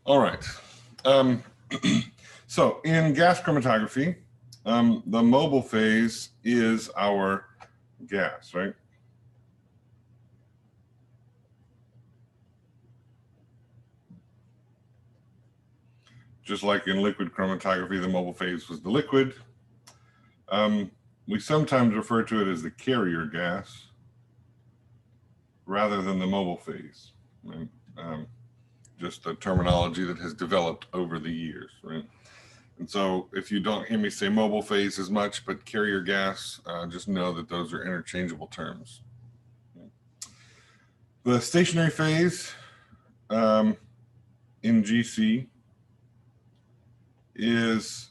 All right. So in gas chromatography, the mobile phase is our gas, right? Just like in liquid chromatography, the mobile phase was the liquid. We sometimes refer to it as the carrier gas rather than the mobile phase, right? Just a terminology that has developed over the years, right? And so if you don't hear me say mobile phase as much, but carrier gas, just know that those are interchangeable terms. The stationary phase in GC is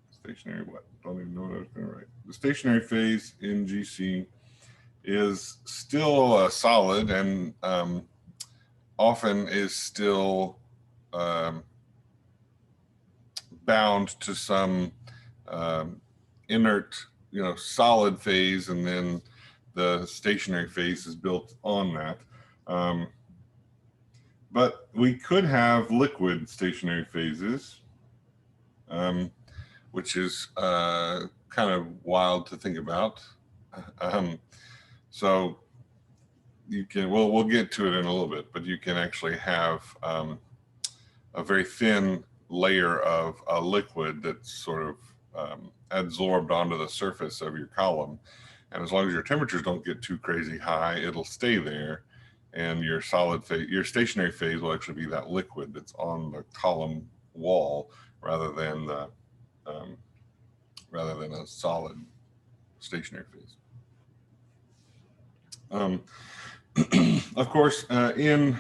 stationary what? Don't even know what I was going to write. The stationary phase in GC is still solid and often is still bound to some inert, solid phase, and then the stationary phase is built on that. But we could have liquid stationary phases, which is kind of wild to think about. So you can, we'll get to it in a little bit, but you can actually have a very thin layer of a liquid that's sort of adsorbed onto the surface of your column. And as long as your temperatures don't get too crazy high, it'll stay there. And your solid phase, your stationary phase will actually be that liquid that's on the column wall rather than a solid stationary phase. Of course, in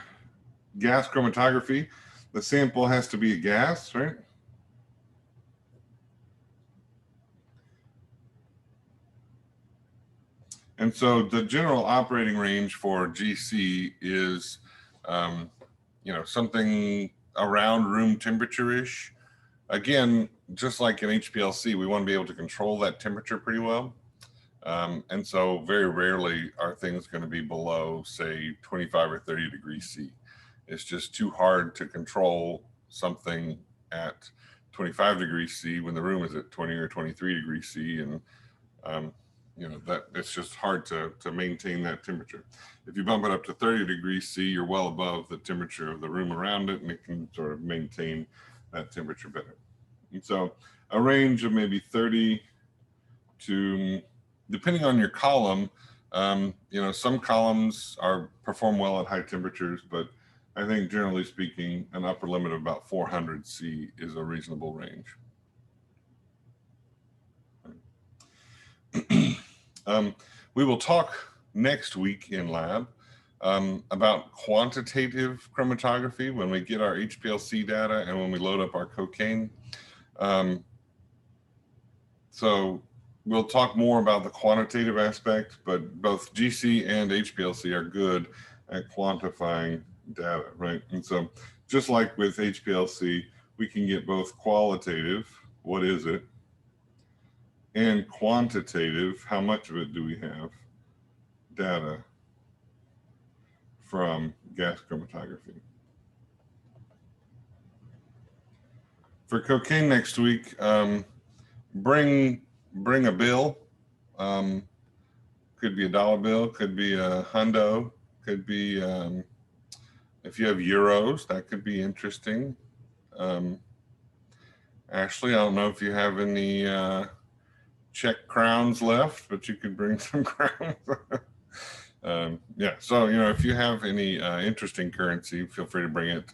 gas chromatography, the sample has to be a gas, right? And so the general operating range for GC is, something around room temperature-ish. Again, just like in HPLC, we want to be able to control that temperature pretty well. And so very rarely are things going to be below, say, 25 or 30 degrees C. It's just too hard to control something at 25 degrees C when the room is at 20 or 23 degrees C. And, that it's just hard to maintain that temperature. If you bump it up to 30 degrees C, you're well above the temperature of the room around it, and it can sort of maintain that temperature better. And so a range of maybe 30 to, depending on your column, some columns perform well at high temperatures, but I think generally speaking, an upper limit of about 400 C is a reasonable range. We will talk next week in lab about quantitative chromatography when we get our HPLC data and when we load up our cocaine. So we'll talk more about the quantitative aspect, but both GC and HPLC are good at quantifying data, right? And so just like with HPLC, we can get both qualitative, what is it, and quantitative, how much of it do we have, data from gas chromatography. For cocaine next week, bring a bill. Could be a dollar bill, could be a hundo, could be, if you have euros, that could be interesting. Ashley, I don't know if you have any Czech crowns left, but you could bring some crowns. Yeah, so, if you have any interesting currency, feel free to bring it.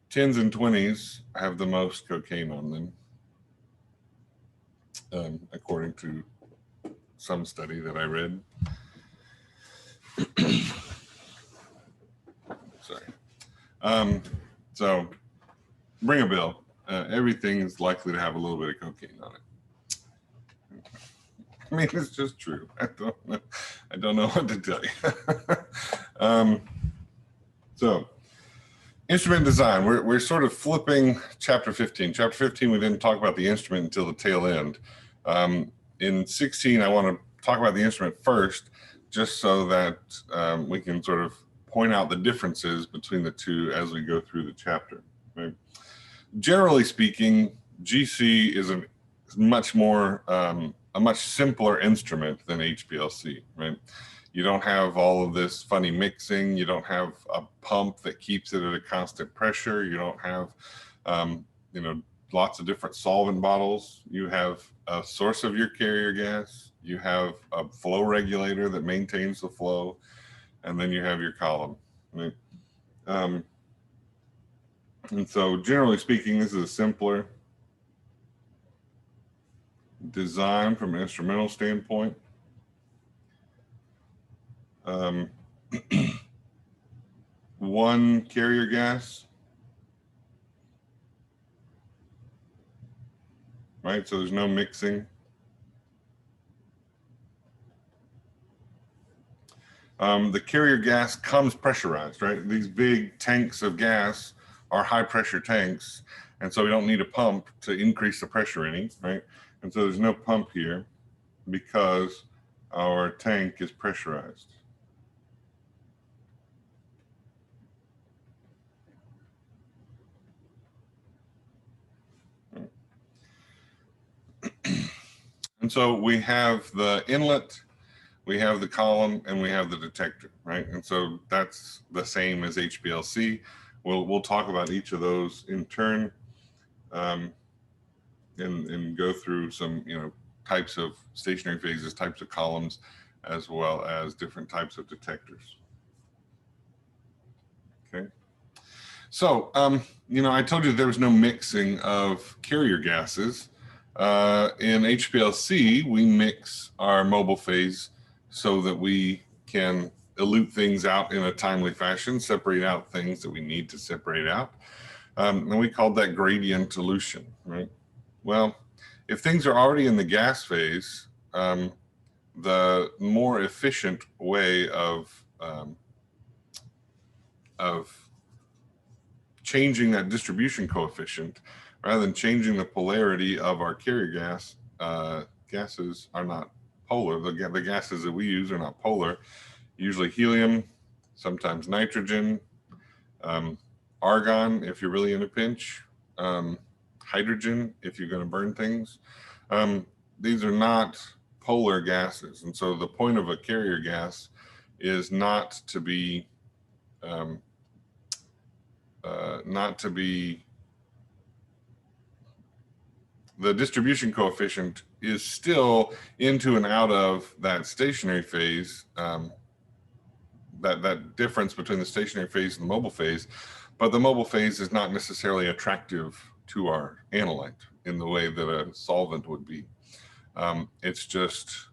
10s and 20s have the most cocaine on them, according to some study that I read. Sorry. So bring a bill. Everything is likely to have a little bit of cocaine on it. I mean, it's just true. I don't know what to tell you. So instrument design, we're sort of flipping chapter 15. Chapter 15, we didn't talk about the instrument until the tail end. In 16, I want to talk about the instrument first, just so that we can sort of point out the differences between the two as we go through the chapter. Right? Generally speaking, GC is a much more a much simpler instrument than HPLC. Right? You don't have all of this funny mixing. You don't have a pump that keeps it at a constant pressure. You don't have, you know, lots of different solvent bottles. You have a source of your carrier gas. You have a flow regulator that maintains the flow, and then you have your column. Right? And so, generally speaking, this is a simpler design from an instrumental standpoint. One carrier gas, right? So there's no mixing. The carrier gas comes pressurized, right? These big tanks of gas are high pressure tanks, and so we don't need a pump to increase the pressure any, right? And so there's no pump here because our tank is pressurized. And so we have the inlet, we have the column, and we have the detector, right? And so that's the same as HPLC. We'll talk about each of those in turn, and go through some, you know, types of stationary phases, types of columns, as well as different types of detectors. Okay. So, you know, I told you there was no mixing of carrier gases. In HPLC, we mix our mobile phase so that we can elute things out in a timely fashion, separate out things that we need to separate out. And we called that gradient elution, right? Well, if things are already in the gas phase, the more efficient way of changing that distribution coefficient, rather than changing the polarity of our carrier gas, gases are not polar. The gases that we use are not polar. Usually helium, sometimes nitrogen, argon if you're really in a pinch, hydrogen if you're going to burn things. These are not polar gases, and so the point of a carrier gas is not to be the distribution coefficient is still into and out of that stationary phase, that difference between the stationary phase and the mobile phase, but the mobile phase is not necessarily attractive to our analyte in the way that a solvent would be. It's just,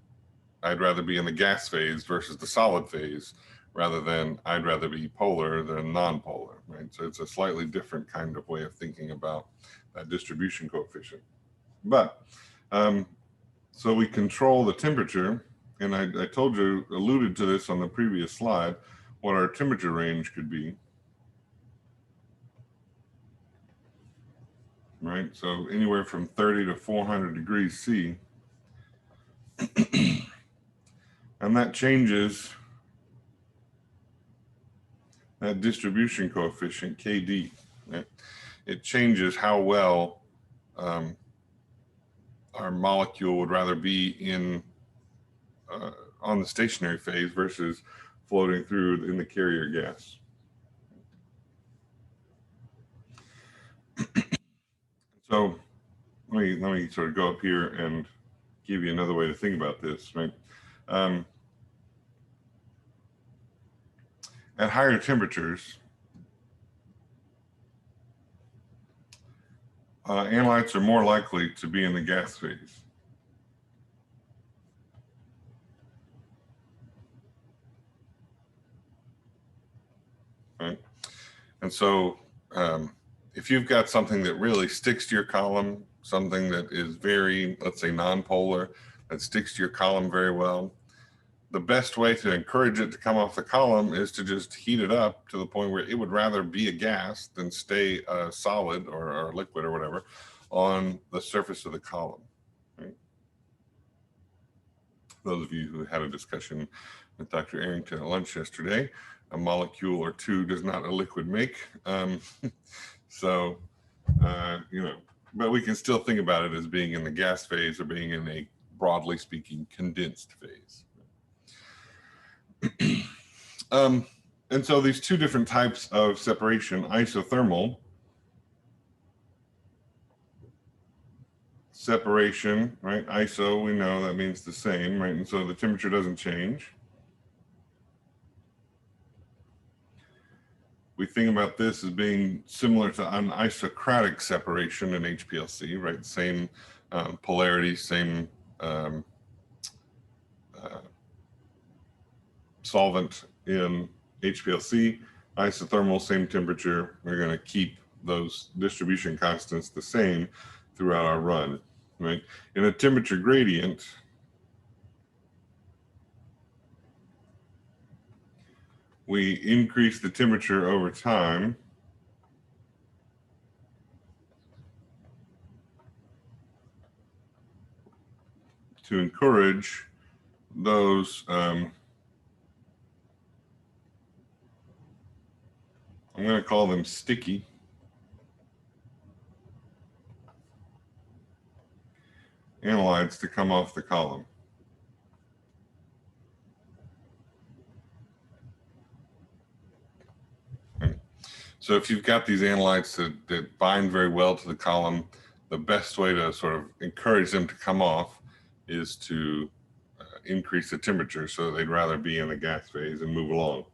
I'd rather be in the gas phase versus the solid phase, rather than I'd rather be polar than non-polar, right? So it's a slightly different kind of way of thinking about that distribution coefficient. But so we control the temperature, and I told you, alluded to this on the previous slide, what our temperature range could be. Right, so anywhere from 30 to 400 degrees C. And that changes that distribution coefficient, KD. Right? It changes how well our molecule would rather be in on the stationary phase versus floating through in the carrier gas. So let me sort of go up here and give you another way to think about this, right? At higher temperatures, analytes are more likely to be in the gas phase. Right? And so if you've got something that really sticks to your column, something that is very, let's say, non-polar, that sticks to your column very well, the best way to encourage it to come off the column is to just heat it up to the point where it would rather be a gas than stay solid or liquid or whatever on the surface of the column. Right? Those of you who had a discussion with Dr. Arrington at lunch yesterday a molecule or two does not a liquid make. So, you know, but we can still think about it as being in the gas phase or being in a, broadly speaking, condensed phase. And so these two different types of separation, isothermal separation, right? Iso, we know that means the same, right? And so the temperature doesn't change. We think about this as being similar to an isocratic separation in HPLC, right? Same polarity, same solvent in HPLC, isothermal, same temperature. We're going to keep those distribution constants the same throughout our run, right? In a temperature gradient, we increase the temperature over time to encourage those I'm going to call them sticky analytes to come off the column. So if you've got these analytes that bind very well to the column, the best way to sort of encourage them to come off is to increase the temperature, so they'd rather be in the gas phase and move along.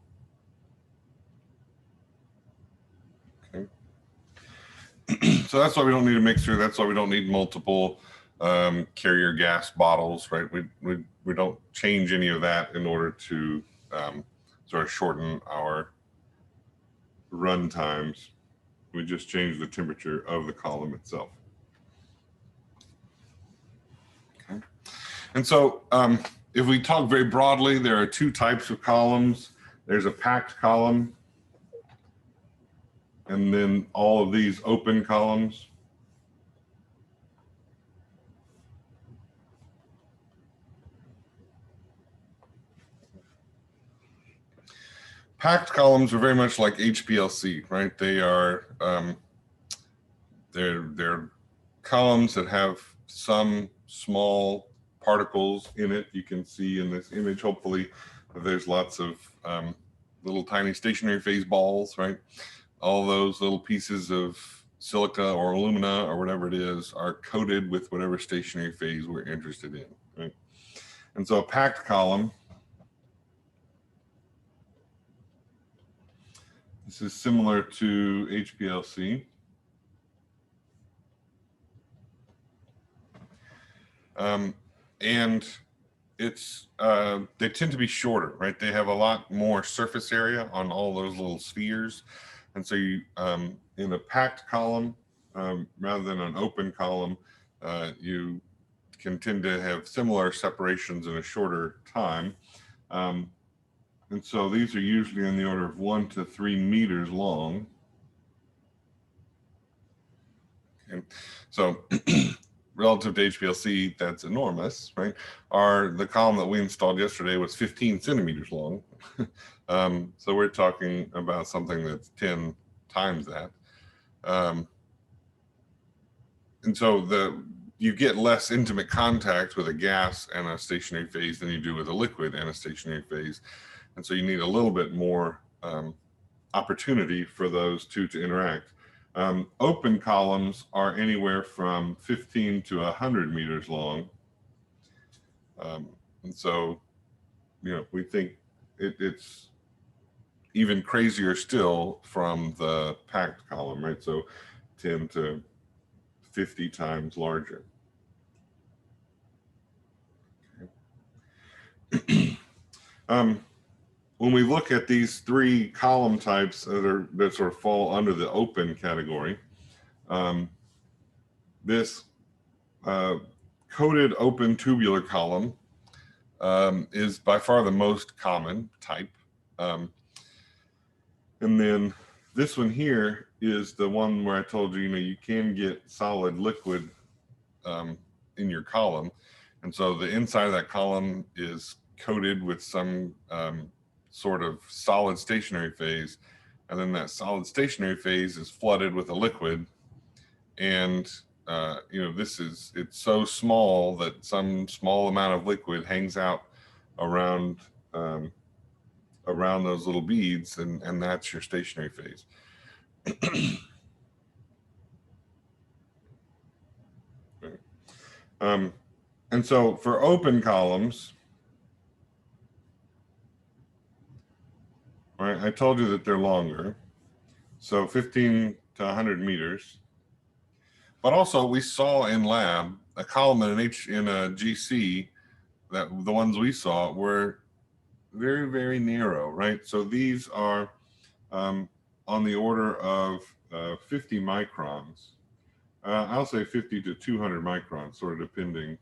Okay. So that's why we don't need a mixer. That's why we don't need multiple carrier gas bottles, right? We don't change any of that in order to sort of shorten our run times. We just change the temperature of the column itself. Okay. And so if we talk very broadly, there are two types of columns. There's a packed column, and then all of these open columns. Packed columns are very much like HPLC, right? They are they're columns that have some small particles in it. You can see in this image, hopefully, there's lots of little tiny stationary phase balls, right? All those little pieces of silica or alumina or whatever it is are coated with whatever stationary phase we're interested in, right? And so a packed column, this is similar to HPLC. And it's they tend to be shorter, right? They have a lot more surface area on all those little spheres. And so you, in a packed column, rather than an open column, you can tend to have similar separations in a shorter time. And so these are usually in the order of 1 to 3 meters long. Okay. So relative to HPLC, that's enormous, right? The column that we installed yesterday was 15 centimeters long. So we're talking about something that's 10 times that. And so you get less intimate contact with a gas and a stationary phase than you do with a liquid and a stationary phase. And so you need a little bit more opportunity for those two to interact. Open columns are anywhere from 15 to 100 meters long. And so, you know, we think it's even crazier still from the packed column, right? So 10 to 50 times larger. Okay. When we look at these three column types that sort of fall under the open category, this coated open tubular column is by far the most common type. And then this one here is the one where I told you, you know, you can get solid liquid in your column. And so the inside of that column is coated with some sort of solid stationary phase, and then that solid stationary phase is flooded with a liquid. And it's so small that some small amount of liquid hangs out around around those little beads, and that's your stationary phase. And so for open columns, right, I told you that they're longer, so 15 to 100 meters. But also we saw in lab a column in a GC, that the ones we saw were very, very narrow, right? So these are on the order of 50 microns. I'll say 50 to 200 microns, sort of depending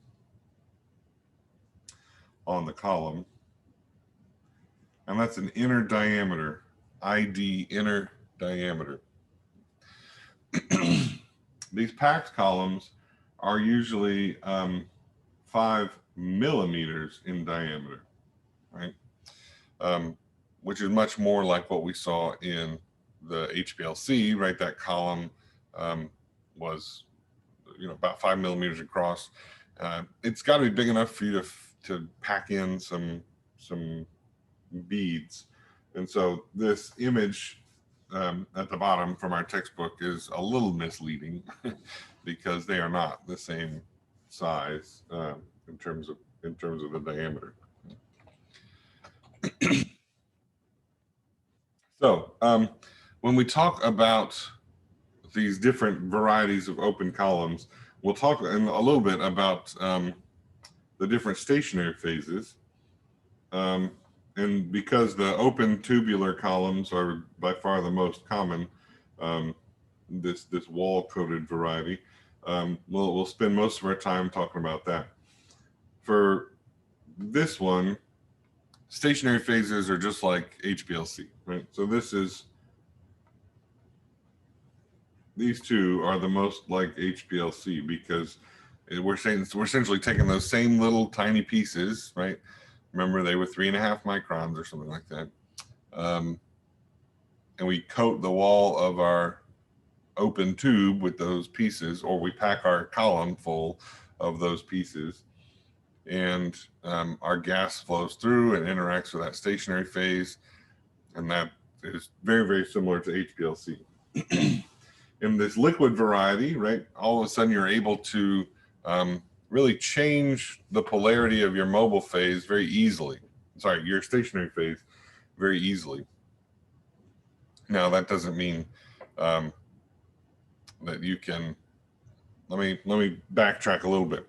on the column. And that's an inner diameter, ID, inner diameter. These packed columns are usually 5 millimeters in diameter, right? Which is much more like what we saw in the HPLC, right? That column was, about 5 millimeters across. It's got to be big enough for you to pack in some beads. And so this image at the bottom from our textbook is a little misleading because they are not the same size in terms of the diameter. So when we talk about these different varieties of open columns, we'll talk in a little bit about the different stationary phases. And because the open tubular columns are by far the most common, this wall-coated variety, we'll spend most of our time talking about that. For this one, stationary phases are just like HPLC, right? So these two are the most like HPLC because we're essentially taking those same little tiny pieces, right? Remember, they were 3.5 microns or something like that. And we coat the wall of our open tube with those pieces, or we pack our column full of those pieces. And our gas flows through and interacts with that stationary phase. And that is very, very similar to HPLC. In this liquid variety, right, all of a sudden you're able to really change the polarity of your mobile phase very easily. Sorry, your stationary phase very easily. Now that doesn't mean that you can. Let me backtrack a little bit.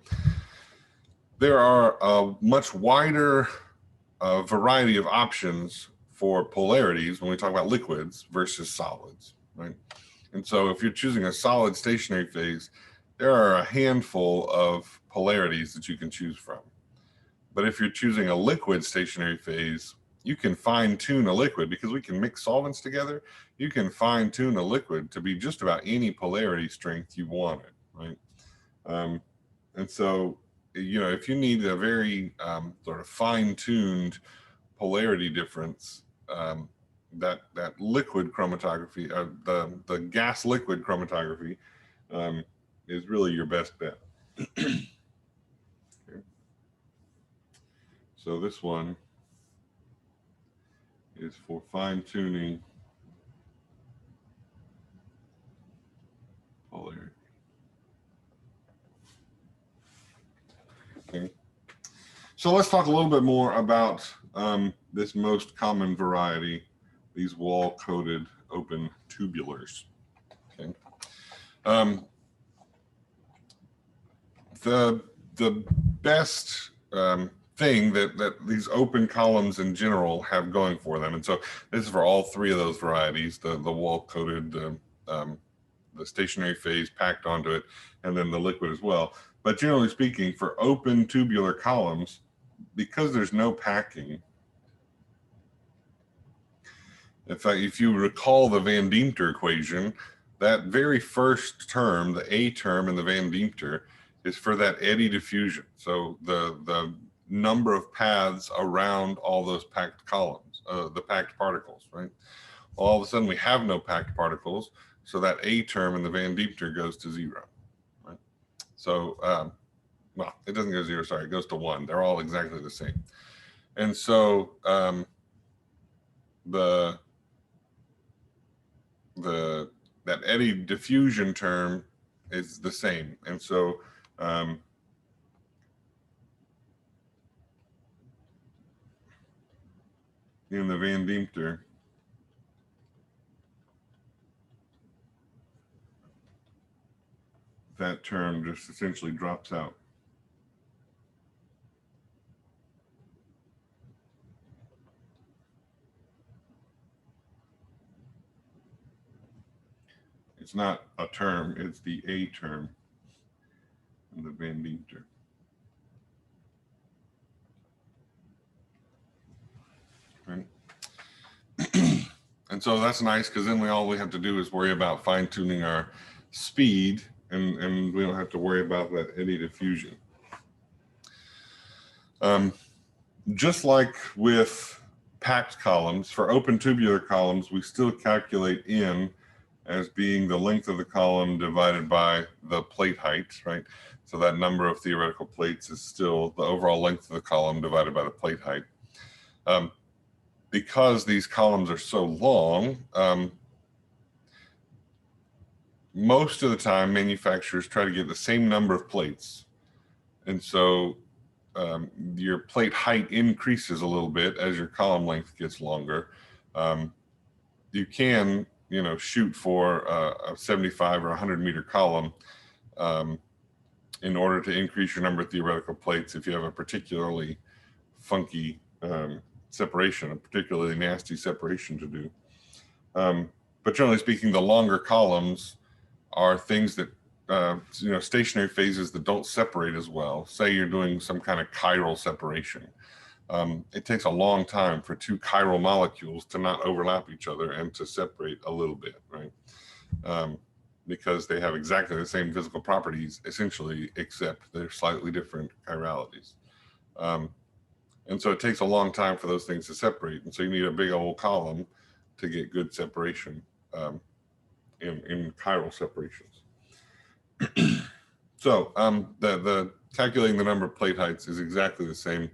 There are a much wider variety of options for polarities when we talk about liquids versus solids, right? And so if you're choosing a solid stationary phase, there are a handful of polarities that you can choose from. But if you're choosing a liquid stationary phase, you can fine tune a liquid because we can mix solvents together. You can fine tune a liquid to be just about any polarity strength you want it, right? And so, if you need a very sort of fine tuned polarity difference, that liquid chromatography, the gas liquid chromatography is really your best bet. Okay. So this one is for fine tuning polarity. Okay. So let's talk a little bit more about this most common variety, these wall-coated open tubulars. Okay. The best thing that these open columns in general have going for them, and so this is for all three of those varieties: the wall-coated, the stationary phase packed onto it, and then the liquid as well. But generally speaking, for open tubular columns, because there's no packing. In fact, if you recall the Van Deemter equation, that very first term, the A term in the Van Deemter, is for that eddy diffusion. So the number of paths around all those packed columns. the packed particles, right? All of a sudden we have no packed particles, so that A term in the Van Diepter goes to 0, right? So, well, it doesn't go to 0, sorry, it goes to 1. They're all exactly the same. And so that eddy diffusion term is the same. And so in the Van Diepter, that term just essentially drops out. It's not a term, it's the A term in the Van Diepter. Right? And so that's nice, because then all we have to do is worry about fine tuning our speed, and we don't have to worry about that eddy diffusion. Just like with packed columns, for open tubular columns, we still calculate N as being the length of the column divided by the plate height, right? So that number of theoretical plates is still the overall length of the column divided by the plate height. Because these columns are so long, most of the time manufacturers try to get the same number of plates. And so your plate height increases a little bit as your column length gets longer. You can, shoot for a 75 or 100 meter column in order to increase your number of theoretical plates if you have a particularly funky separation, a particularly nasty separation to do. But generally speaking, the longer columns are things that, stationary phases that don't separate as well. Say you're doing some kind of chiral separation. It takes a long time for two chiral molecules to not overlap each other and to separate a little bit, right? Because they have exactly the same physical properties, essentially, except they're slightly different chiralities. And so it takes a long time for those things to separate. And so you need a big old column to get good separation in chiral separations. So the calculating the number of plate heights is exactly the same.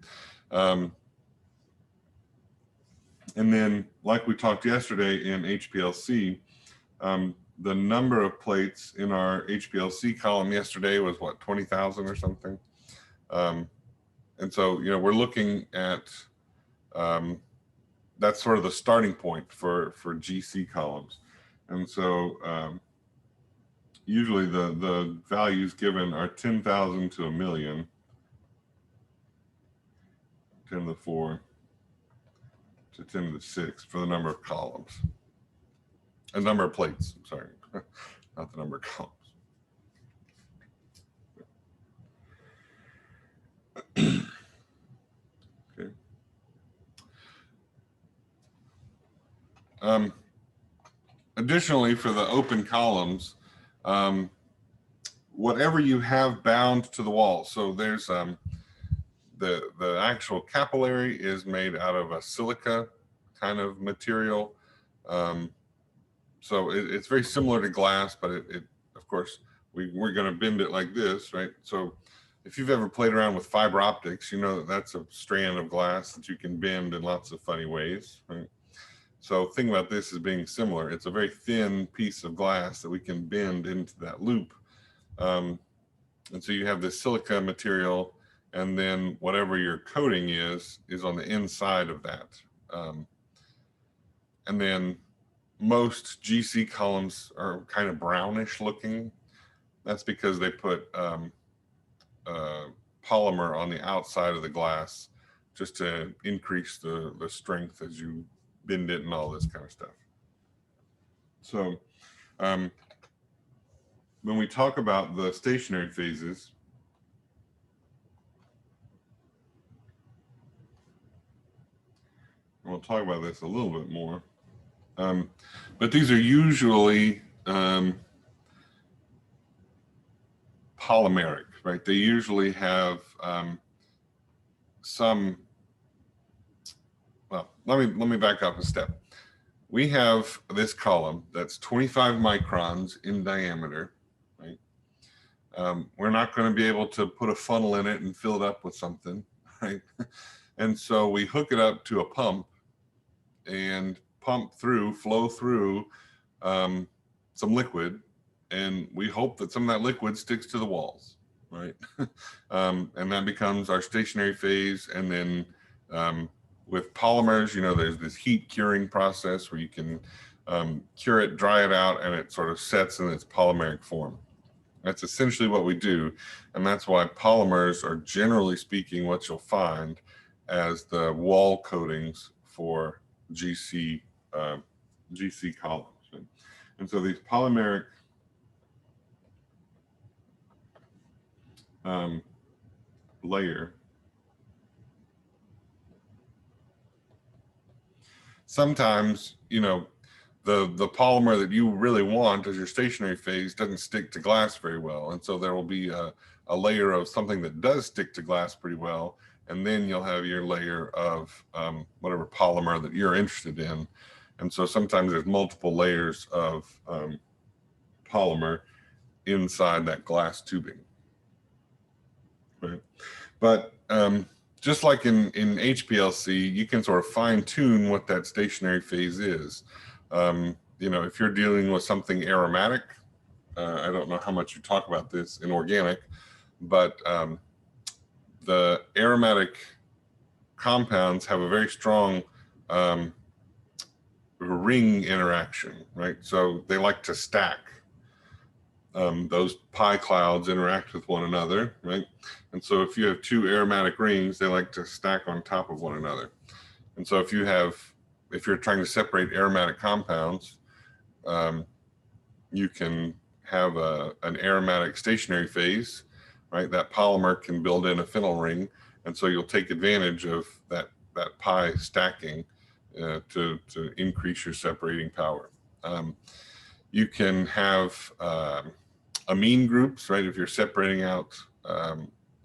And then, like we talked yesterday in HPLC, the number of plates in our HPLC column yesterday was what, 20,000 or something. And so, we're looking at, that's sort of the starting point for GC columns. And so usually the values given are 10,000 to a million, 10 to the 4 to 10 to the 6 for the number of columns. A number of plates, I'm sorry, not the number of columns. Okay. Additionally, for the open columns, whatever you have bound to the wall, so there's the actual capillary is made out of a silica kind of material. So it's very similar to glass, but it of course, we're going to bend it like this, right? So if you've ever played around with fiber optics, you know that that's a strand of glass that you can bend in lots of funny ways, right? So think about this as being similar. It's a very thin piece of glass that we can bend into that loop. And so you have this silica material, and then whatever your coating is on the inside of that. And then most GC columns are kind of brownish looking. That's because they put polymer on the outside of the glass just to increase the strength as you bend it and all this kind of stuff. So when we talk about the stationary phases, we'll talk about this a little bit more, but these are usually polymeric, right? They usually have some, well, let me back up a step. We have this column that's 25 microns in diameter, right? We're not going to be able to put a funnel in it and fill it up with something, right? And so we hook it up to a pump and flow through some liquid, and we hope that some of that liquid sticks to the walls, right? And that becomes our stationary phase. And then with polymers, you know, there's this heat curing process where you can cure it, dry it out, and it sort of sets in its polymeric form. That's essentially what we do. And that's why polymers are, generally speaking, what you'll find as the wall coatings for GC columns. And so these polymeric layer, sometimes, you know, the polymer that you really want as your stationary phase doesn't stick to glass very well. And so there will be a layer of something that does stick to glass pretty well. And then you'll have your layer of whatever polymer that you're interested in. And so sometimes there's multiple layers of polymer inside that glass tubing. Right. But just like in HPLC, you can sort of fine tune what that stationary phase is. You know, if you're dealing with something aromatic, I don't know how much you talk about this in organic, but the aromatic compounds have a very strong ring interaction, right? So they like to stack. Those pi clouds interact with one another, right? And so if you have two aromatic rings, they like to stack on top of one another. And so if you're trying to separate aromatic compounds, you can have an aromatic stationary phase, right? That polymer can build in a phenyl ring. And so you'll take advantage of that pi stacking to increase your separating power. You can have amine groups, right? If you're separating out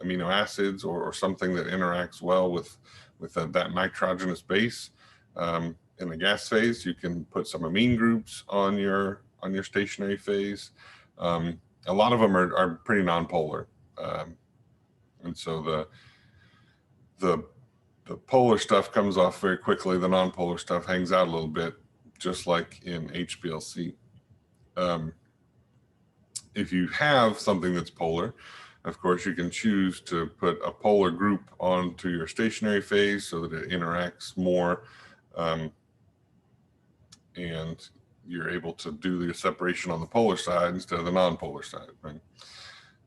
amino acids or something that interacts well with that nitrogenous base in the gas phase, you can put some amine groups on your stationary phase. A lot of them are pretty nonpolar, and so the polar stuff comes off very quickly. The nonpolar stuff hangs out a little bit, just like in HPLC. If you have something that's polar, of course, you can choose to put a polar group onto your stationary phase so that it interacts more, and you're able to do the separation on the polar side instead of the non-polar side, right?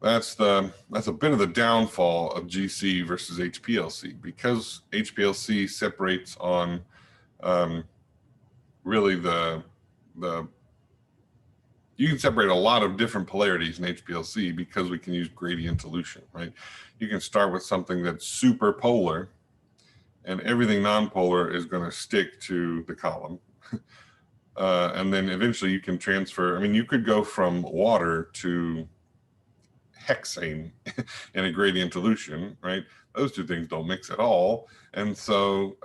That's a bit of the downfall of GC versus HPLC, because HPLC separates on really you can separate a lot of different polarities in HPLC because we can use gradient dilution, right? You can start with something that's super polar, and everything nonpolar is going to stick to the column. And then eventually you can transfer. I mean, you could go from water to hexane in a gradient dilution, right? Those two things don't mix at all. And so,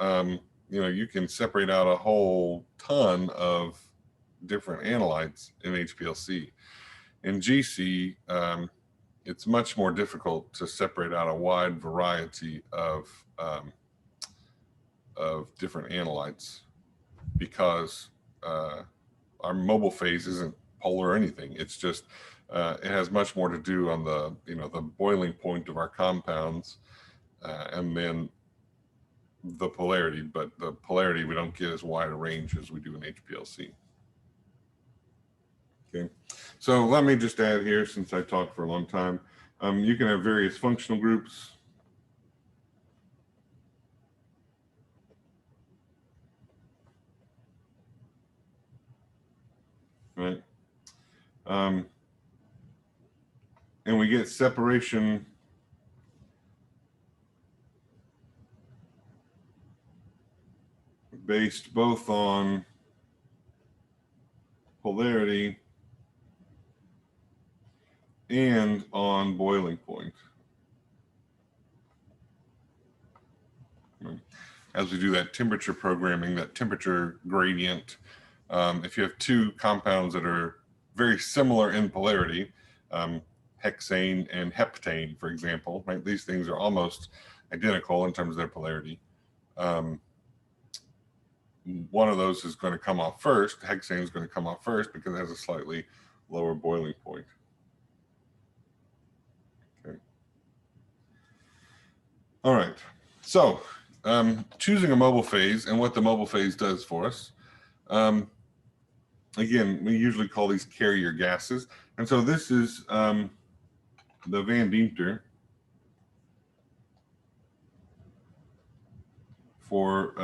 you know, you can separate out a whole ton of different analytes in HPLC. In GC, it's much more difficult to separate out a wide variety of different analytes, because our mobile phase isn't polar or anything. It's just it has much more to do on the boiling point of our compounds, and then the polarity. But the polarity, we don't get as wide a range as we do in HPLC. Okay, so let me just add here, since I talked for a long time, you can have various functional groups. Right. And we get separation based both on polarity and on boiling point. Right. as we do that temperature programming, that temperature gradient. If you have two compounds that are very similar in polarity, hexane and heptane, for example, right? These things are almost identical in terms of their polarity. One of those is going to come off first. Hexane is going to come off first because it has a slightly lower boiling point. Okay. All right. So choosing a mobile phase and what the mobile phase does for us. Again, we usually call these carrier gases. And so this is the Van Deemter for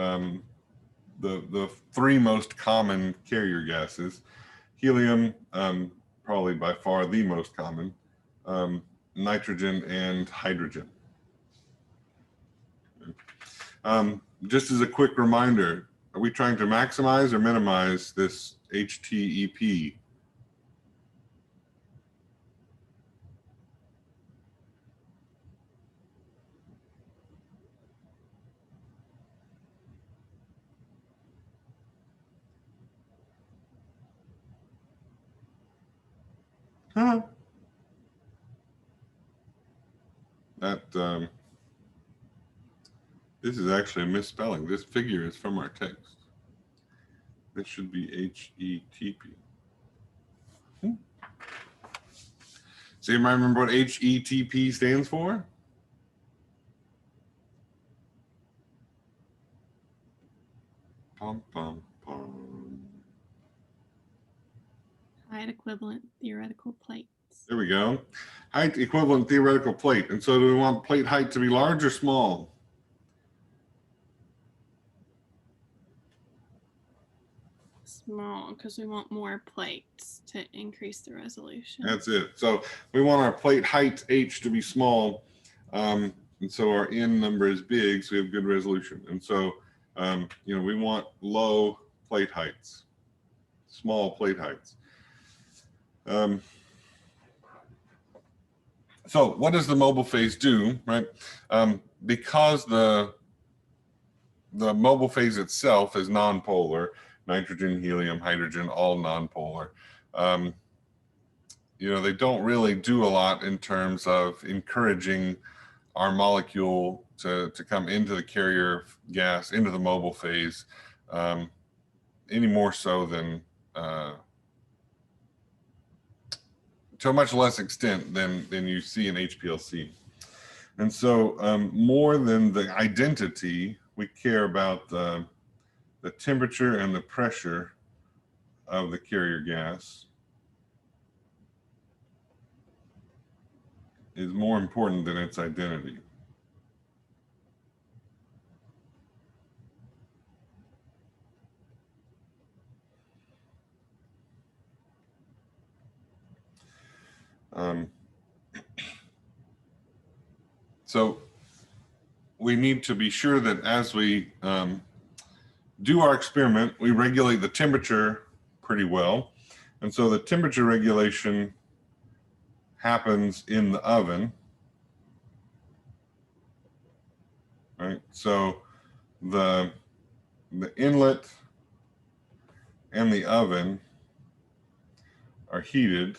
the three most common carrier gases. Helium, probably by far the most common, nitrogen, and hydrogen. Just as a quick reminder, are we trying to maximize or minimize this HTEP? Huh? That this is actually a misspelling. This figure is from our text. This should be HETP. So you might remember what HETP stands for? Pum, pum, pum. Height equivalent theoretical plates. There we go. Height equivalent theoretical plate. And so do we want plate height to be large or small? Small, because we want more plates to increase the resolution. That's it. So we want our plate height H to be small. And so our N number is big, so we have good resolution. And so, we want low plate heights, small plate heights. So what does the mobile phase do, right? Because the mobile phase itself is nonpolar, nitrogen, helium, hydrogen, all nonpolar. They don't really do a lot in terms of encouraging our molecule to come into the carrier gas, into the mobile phase, any more so than, to a much less extent than you see in HPLC. And so more than the identity, we care about the temperature and the pressure of the carrier gas is more important than its identity. So we need to be sure that as we do our experiment, we regulate the temperature pretty well. And so the temperature regulation happens in the oven, right? So the inlet and the oven are heated.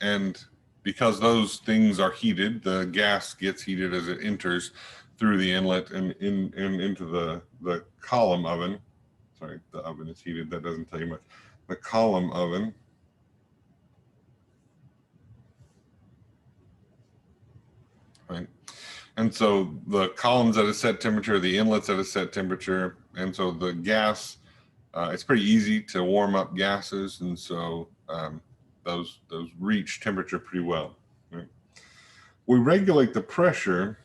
And because those things are heated, the gas gets heated as it enters through the inlet and into the column oven. Sorry, the oven is heated. That doesn't tell you much. The column oven. Right. And so the column's at a set temperature, the inlet's at a set temperature. And so the gas, it's pretty easy to warm up gases. And so those reach temperature pretty well. Right? We regulate the pressure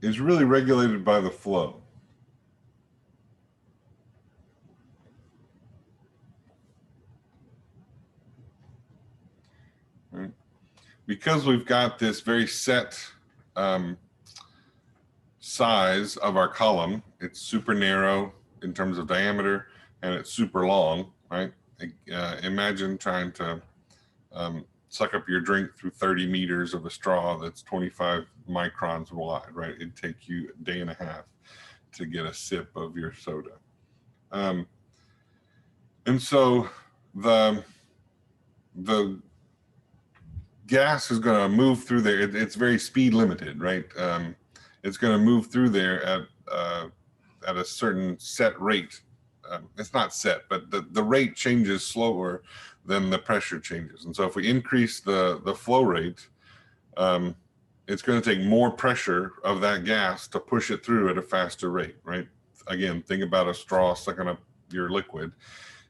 is really regulated by the flow. Right? Because we've got this very set size of our column, it's super narrow in terms of diameter and it's super long, right? Imagine trying to suck up your drink through 30 meters of a straw that's 25 microns wide, right? It'd take you a day and a half to get a sip of your soda. And so the gas is going to move through there. It's very speed limited, right? It's going to move through there at a certain set rate. It's not set, but the rate changes slower than the pressure changes. And so if we increase the flow rate, it's going to take more pressure of that gas to push it through at a faster rate, right? Again, think about a straw sucking up your liquid.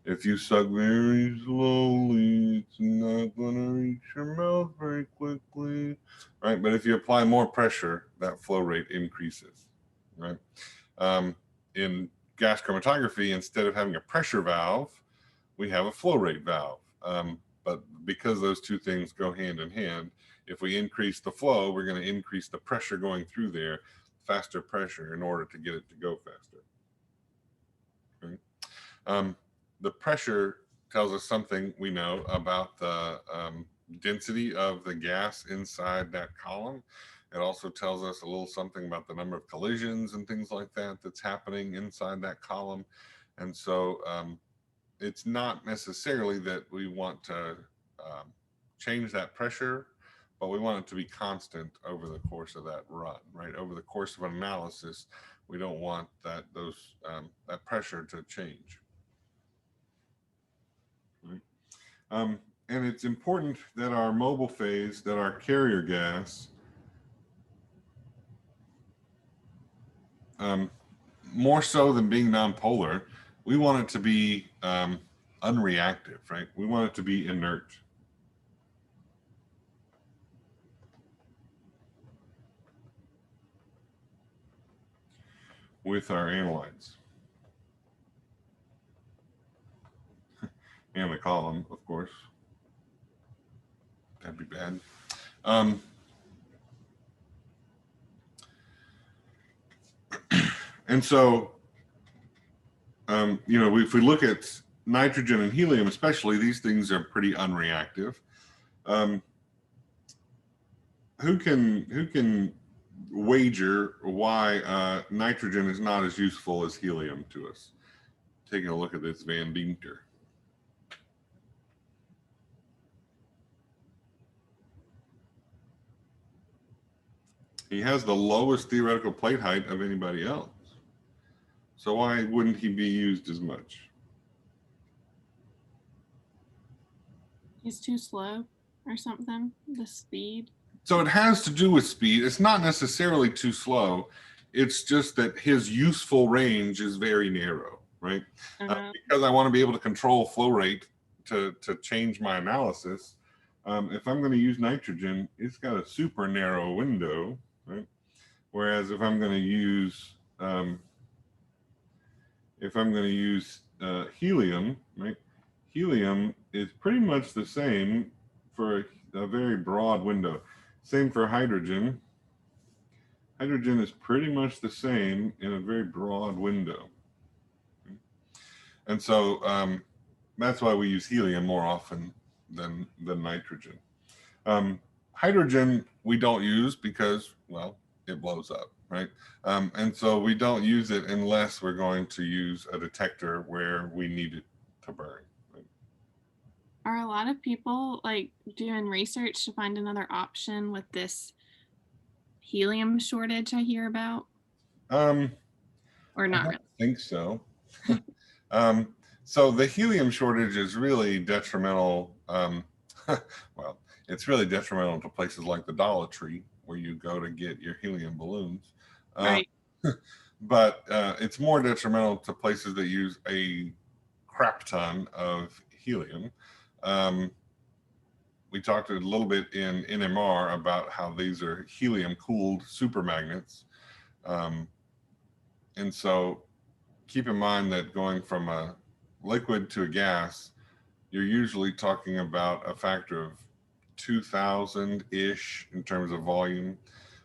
If you suck very slowly, it's not going to reach your mouth very quickly, right? But if you apply more pressure, that flow rate increases, right? In gas chromatography, instead of having a pressure valve, we have a flow rate valve. But because those two things go hand in hand, if we increase the flow, we're going to increase the pressure going through there, faster pressure in order to get it to go faster. Okay? The pressure tells us something we know about the density of the gas inside that column. It also tells us a little something about the number of collisions and things like that that's happening inside that column. And so it's not necessarily that we want to change that pressure, but we want it to be constant over the course of that run, right? Over the course of an analysis, we don't want that pressure to change. Right? And it's important that our mobile phase, that our carrier gas, more so than being nonpolar, we want it to be unreactive, right? We want it to be inert. With our analytes. And the column, of course. That'd be bad. And so, if we look at nitrogen and helium, especially, these things are pretty unreactive. Who can wager why nitrogen is not as useful as helium to us? Taking a look at this Van Deemter. He has the lowest theoretical plate height of anybody else. So why wouldn't he be used as much? He's too slow or something, the speed. So it has to do with speed. It's not necessarily too slow. It's just that his useful range is very narrow, right? Because I want to be able to control flow rate to change my analysis. If I'm going to use nitrogen, it's got a super narrow window, right? Whereas if I'm going to use helium, right? Helium is pretty much the same for a very broad window. Same for hydrogen. Hydrogen is pretty much the same in a very broad window. And so that's why we use helium more often than nitrogen. Hydrogen we don't use because, well, it blows up, right? And so we don't use it unless we're going to use a detector where we need it to burn. Right? Are a lot of people like doing research to find another option with this helium shortage I hear about? Or not really? I think so. So the helium shortage is really detrimental. Well, it's really detrimental to places like the Dollar Tree, where you go to get your helium balloons. Right. But it's more detrimental to places that use a crap ton of helium. We talked a little bit in NMR about how these are helium-cooled supermagnets. And so keep in mind that going from a liquid to a gas, you're usually talking about a factor of 2,000-ish in terms of volume.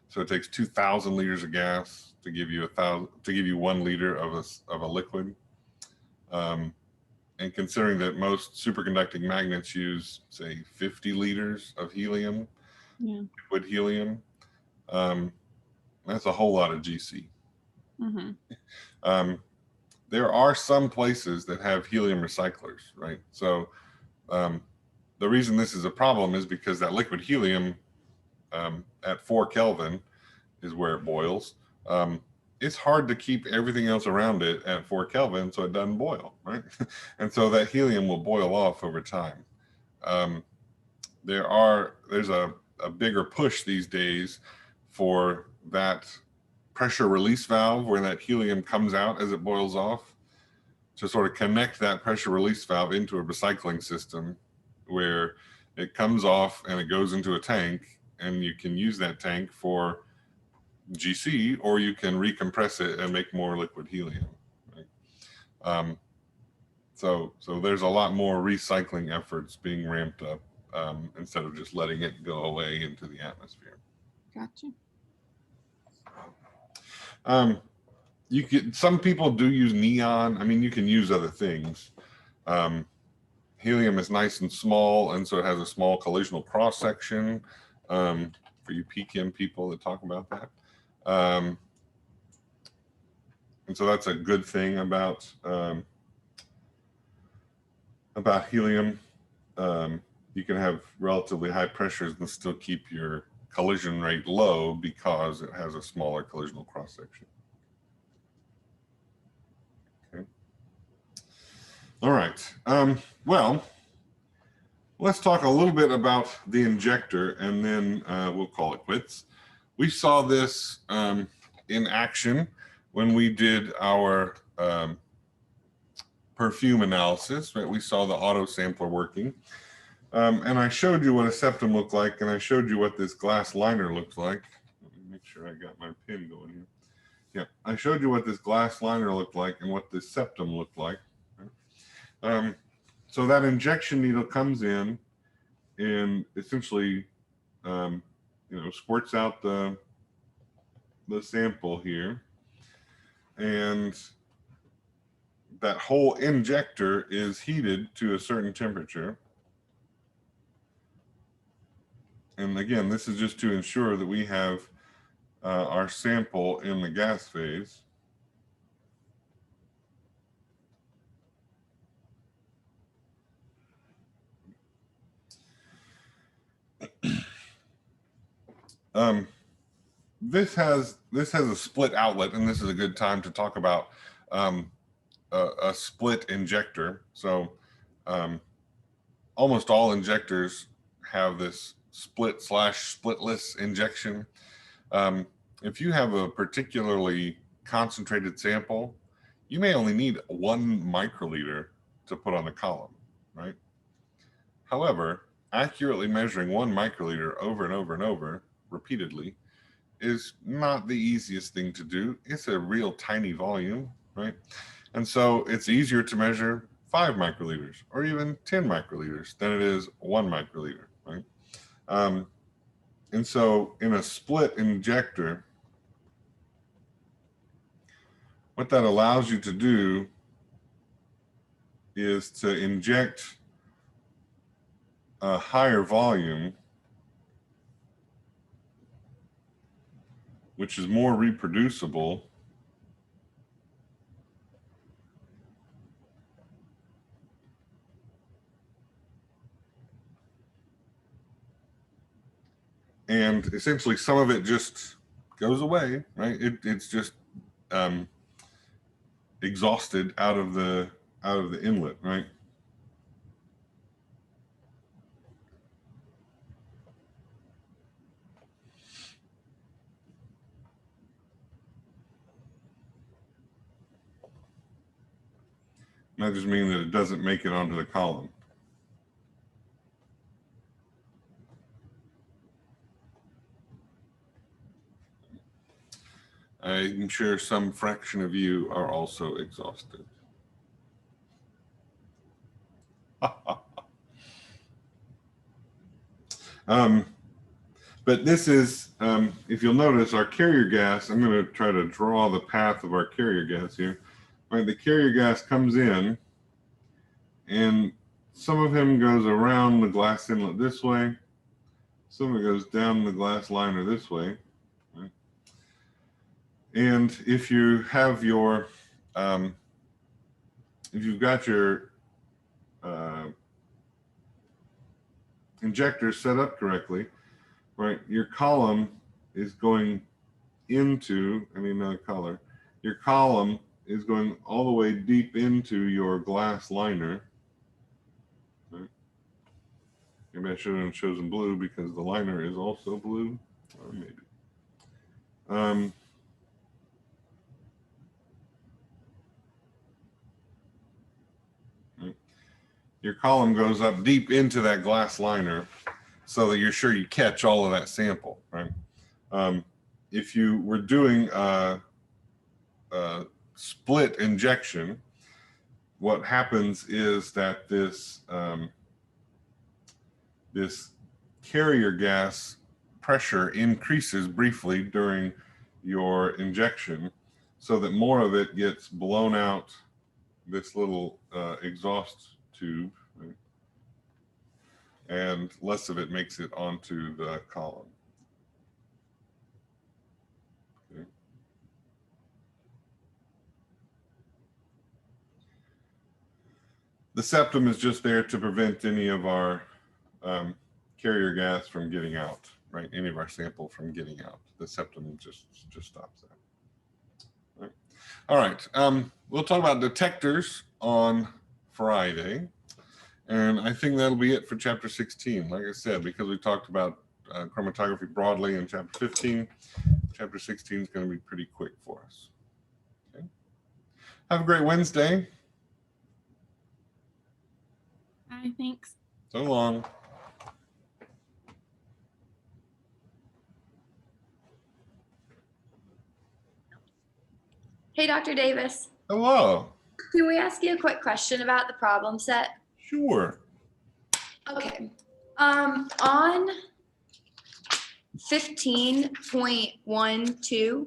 So it takes 2,000 liters of gas to give you 1 liter of a liquid. and considering that most superconducting magnets use, say, 50 liters of helium, Yeah. liquid helium, that's a whole lot of GC. Mm-hmm. There are some places that have helium recyclers, right? So the reason this is a problem is because that liquid helium at 4 Kelvin is where it boils. It's hard to keep everything else around it at 4 Kelvin so it doesn't boil, right? And so that helium will boil off over time. There's a bigger push these days for that pressure release valve where that helium comes out as it boils off, to sort of connect that pressure release valve into a recycling system where it comes off and it goes into a tank, and you can use that tank for GC, or you can recompress it and make more liquid helium. Right? So there's a lot more recycling efforts being ramped up instead of just letting it go away into the atmosphere. Gotcha. Some people do use neon. I mean, you can use other things. Helium is nice and small, and so it has a small collisional cross section for you PChem people that talk about that. And so that's a good thing about helium. You can have relatively high pressures and still keep your collision rate low because it has a smaller collisional cross section. Okay. All right. Well, let's talk a little bit about the injector, and then we'll call it quits. We saw this in action when we did our perfume analysis, right? We saw the auto sampler working. And I showed you what a septum looked like, and I showed you what this glass liner looks like. Let me make sure I got my pin going here. Yeah, I showed you what this glass liner looked like and what this septum looked like. So that injection needle comes in and essentially, squirts out the sample here, and that whole injector is heated to a certain temperature. And again, this is just to ensure that we have our sample in the gas phase. This has a split outlet, and this is a good time to talk about a split injector. So almost all injectors have this split/splitless injection. If you have a particularly concentrated sample, you may only need 1 microliter to put on the column, right? However, accurately measuring 1 microliter over and over and over repeatedly is not the easiest thing to do. It's a real tiny volume, right? And so it's easier to measure 5 microliters or even 10 microliters than it is 1 microliter, right? And so in a split injector, what that allows you to do is to inject a higher volume, which is more reproducible, and essentially some of it just goes away, right? It's just exhausted out of the inlet, right? And that just means that it doesn't make it onto the column. I'm sure some fraction of you are also exhausted. But this is, if you'll notice, our carrier gas. I'm going to try to draw the path of our carrier gas here. Right, the carrier gas comes in, And some of him goes around the glass inlet this way. Some of it goes down the glass liner this way. Right? And if you have your, if you've got your injector set up correctly, right, your column is going into, I need another color, your column is going all the way deep into your glass liner. Right? Maybe I should have chosen blue because the liner is also blue, or maybe. Right. Your column goes up deep into that glass liner so that you're sure you catch all of that sample, right? If you were doing a split injection, what happens is that this this carrier gas pressure increases briefly during your injection so that more of it gets blown out this little exhaust tube, right? And less of it makes it onto the column. Okay. The septum is just there to prevent any of our carrier gas from getting out, right? Any of our sample from getting out. The septum just stops that. Right. All right. We'll talk about detectors on Friday. And I think that'll be it for chapter 16. Like I said, because we talked about chromatography broadly in chapter 15, chapter 16 is going to be pretty quick for us. Okay. Have a great Wednesday. Bye, thanks. So long. Hey, Dr. Davis. Hello. Can we ask you a quick question about the problem set? Sure. Okay. On 15.12,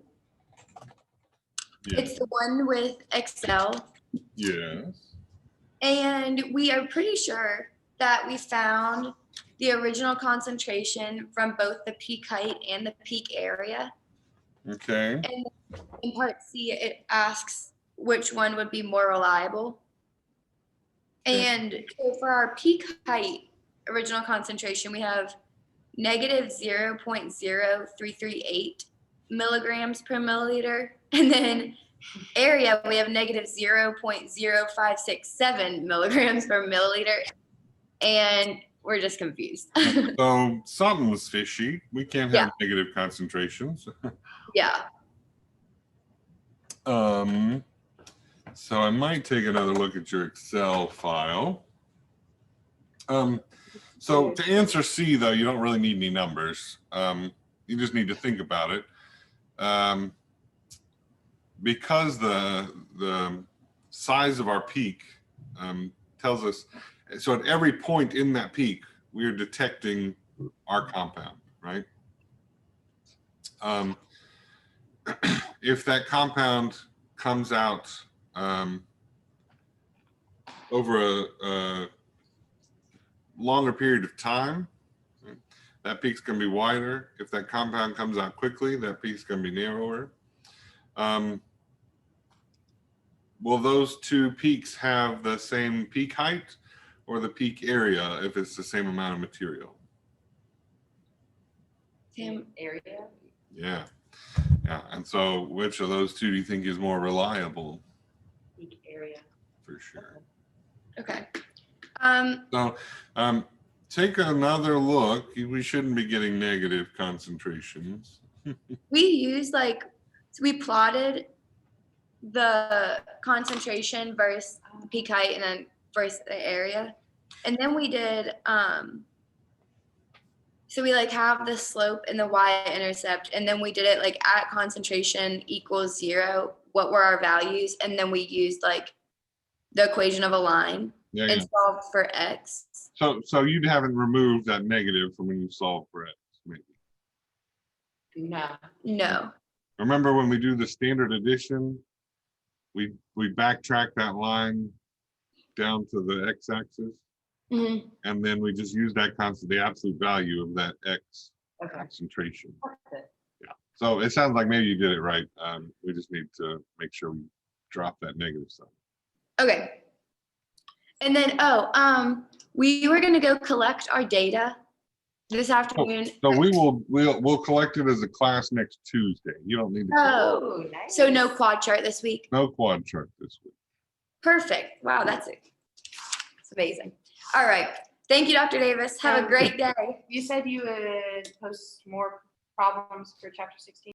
Yeah. it's the one with Excel. Yes. And we are pretty sure that we found the original concentration from both the peak height and the peak area. Okay. And in part C, it asks which one would be more reliable. And so for our peak height original concentration, we have negative 0.0338 milligrams per milliliter. And then area, we have negative 0.0567 milligrams per milliliter. And we're just confused. So something's fishy. We can't have negative concentrations. Yeah. So I might take another look at your Excel file. So to answer C, though, you don't really need any numbers. You just need to think about it. Because the size of our peak tells us, so at every point in that peak, we are detecting our compound, right? If that compound comes out over a longer period of time, that peak's going to be wider. If that compound comes out quickly, that peak's going to be narrower. Will those two peaks have the same peak height or the peak area if it's the same amount of material? Same area. Yeah. Yeah. And so which of those two do you think is more reliable? Peak area. For sure. Okay. So take another look. We shouldn't be getting negative concentrations. We used so we plotted the concentration versus peak height and then versus the area. And then we did, so we have the slope and the y-intercept, and then we did it at concentration equals 0, what were our values? And then we used the equation of a line and solved for x. So you haven't removed that negative from when you solve for x, maybe? No. Remember when we do the standard addition, we backtrack that line down to the x-axis. Mhm. And then we just use that constant, the absolute value of that X Okay. concentration. Perfect. Yeah. So it sounds like maybe you did it right. We just need to make sure we drop that negative sign. Okay. And then, we were gonna go collect our data this afternoon. So we'll collect it as a class next Tuesday. You don't need to. Oh, Ooh, nice. so no quad chart this week? No quad chart this week. Perfect. Wow, that's it. It's amazing. All right. Thank you, Dr. Davis. Have a great day. You said you would post more problems for chapter 16.